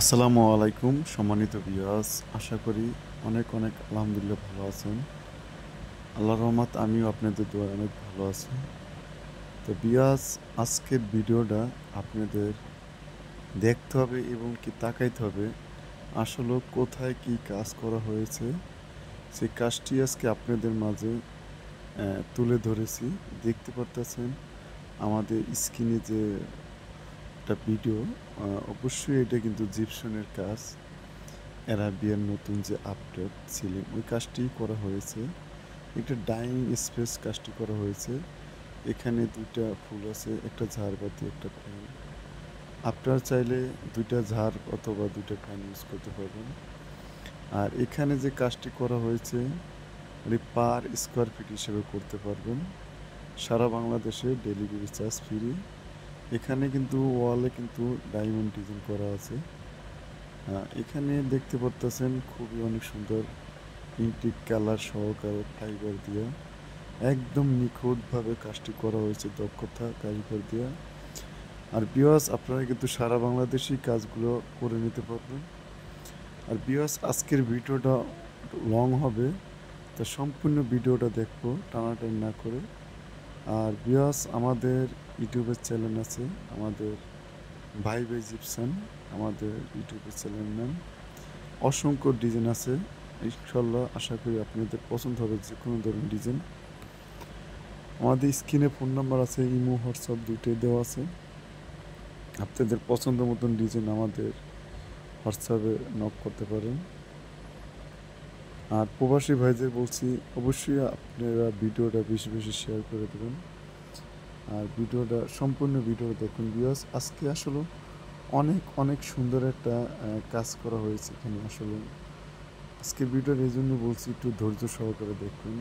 আসসালামু আলাইকুম সম্মানিত ভিউয়ার্স, আশা করি অনেক অনেক আলহামদুলিল্লাহ ভালো আছেন। আল্লাহর রহমত আমিও আপনাদের দোয়ায় অনেক ভালো আছি। তো ভিউয়ার্স, আজকের ভিডিওটা আপনাদের দেখতে হবে এবং কি তাকাইতে হবে আসলে কোথায় কি কাজ করা হয়েছে। সেই কাজটি আজকে আপনাদের মাঝে তুলে ধরেছি। দেখতে পারতেছেন আমাদের স্ক্রিনে যে একটা ভিডিও, অবশ্যই এটা কিন্তু জিপসনের কাজ। অ্যারাবিয়ান নতুন যে আপডেট সিলিং ওই কাজটি করা হয়েছে। একটা ডাইনিং স্পেস কাজটি করা হয়েছে। এখানে ২টা ফুল আছে, একটা ঝাড়বাতি, একটা ফ্যান। আপনারা চাইলে ২টা ঝাড় অথবা ২টা ফ্যান ইউজ করতে পারবেন। আর এখানে যে কাজটি করা হয়েছে পার স্কোয়ার ফিট হিসেবে করতে পারবেন। সারা বাংলাদেশে ডেলিভারি চার্জ ফ্রি। এখানে কিন্তু ওয়ালে কিন্তু ডায়মন্ড ডিজাইন করা আছে। এখানে দেখতে পারতেছেন খুবই অনেক সুন্দর ইন্টিক কালার সহকারে ফাইবার দিয়ে একদম নিখুঁতভাবে কাজটি করা হয়েছে দক্ষতা কারিগর দিয়ে। আর ভিউয়ার্স, আপনারা কিন্তু সারা বাংলাদেশি কাজগুলো করে নিতে পারবেন। আর ভিউয়ার্স, আজকের ভিডিওটা লং হবে, তা সম্পূর্ণ ভিডিওটা দেখবো টানাটানি না করে। আর ভিউয়ার্স, আমাদের ইউটিউবের চ্যানেল আছে, আমাদের ভাই ভাই জিপসান আমাদের ইউটিউবের চ্যানেলের নাম। অসংখ্য ডিজাইন আছে, ইনশাল্লাহ আশা করি আপনাদের পছন্দ হবে যে কোনো ধরনের ডিজাইন। আমাদের স্ক্রিনে ফোন নাম্বার আছে, ইমো হোয়াটসঅ্যাপ দুইটাই দেওয়া আছে। আপনাদের পছন্দ মতন ডিজাইন আমাদের হোয়াটসঅ্যাপে নক করতে পারেন। আর প্রবাসী ভাইদের বলছি, অবশ্যই আপনারা ভিডিওটা বেশি বেশি শেয়ার করে দেবেন। আর ভিডিওটা সম্পূর্ণ ভিডিও দেখুন ভিউয়ার্স। আজকে আসলে অনেক অনেক সুন্দর একটা কাজ করা হয়েছে এখানে। আসলে আজকের ভিডিওর এই জন্য বলছি একটু ধৈর্য সহকারে দেখুন।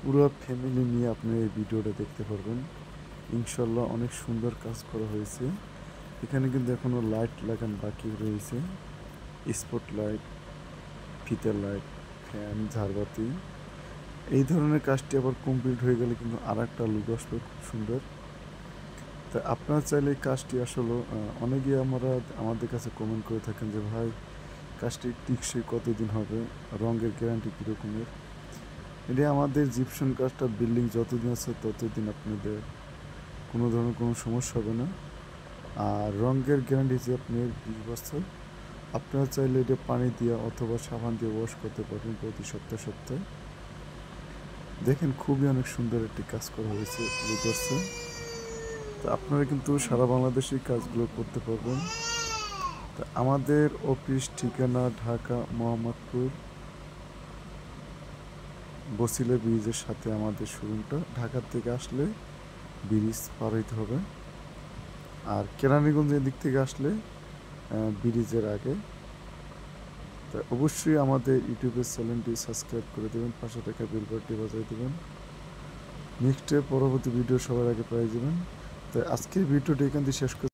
পুরো ফ্যামিলি নিয়ে আপনি এই ভিডিওটা দেখতে পারবেন। ইনশাল্লাহ অনেক সুন্দর কাজ করা হয়েছে। এখানে কিন্তু এখনও লাইট লাগানো বাকি রয়েছে, স্পট লাইট, ফিতার লাইট, ফ্যান, ঝাড়বাতি। এই ধরনের কাজটি আবার কমপ্লিট হয়ে গেলে কিন্তু আর একটা লুক আসবে খুব সুন্দর। তা আপনারা চাইলে এই কাজটি আসলে অনেকেই আমাদের কাছে কমেন্ট করে থাকেন যে ভাই, কাজটি টিকসই কতদিন হবে, রঙের গ্যারান্টি কীরকমের। এটা আমাদের জিপসন কাজটা বিল্ডিং যতদিন আছে ততদিন আপনাদের কোনো ধরনের কোনো সমস্যা হবে না। আর রঙের গ্যারান্টি যে আপনার 20 বছর। আপনারা চাইলে এটা পানি দিয়ে অথবা সাবান দিয়ে ওয়াশ করতে পারবেন প্রতি সপ্তাহে সপ্তাহে। দেখেন খুবই অনেক সুন্দর একটি কাজ করা হয়েছে করছে। তো আপনারা কিন্তু সারা বাংলাদেশে কাজগুলো করতে পারবেন। তা আমাদের অফিস ঠিকানা ঢাকা মোহাম্মদপুর বসিলা ব্রিজের সাথে আমাদের শোরুমটা। ঢাকার থেকে আসলে ব্রিজ পার হইতে হবে। আর কেরানীগঞ্জের দিক থেকে আসলে ব্রিজের আগে। তা অবশ্যই আমাদের ইউটিউবের চ্যানেলটি সাবস্ক্রাইব করে দেবেন, পাশে থাকা বেল বাটনটি বাজিয়ে দেবেন। নেক্সটে পরবর্তী ভিডিও সবার আগে পেয়ে যাবেন। তো আজকের ভিডিওটি এখান থেকে শেষ করছি।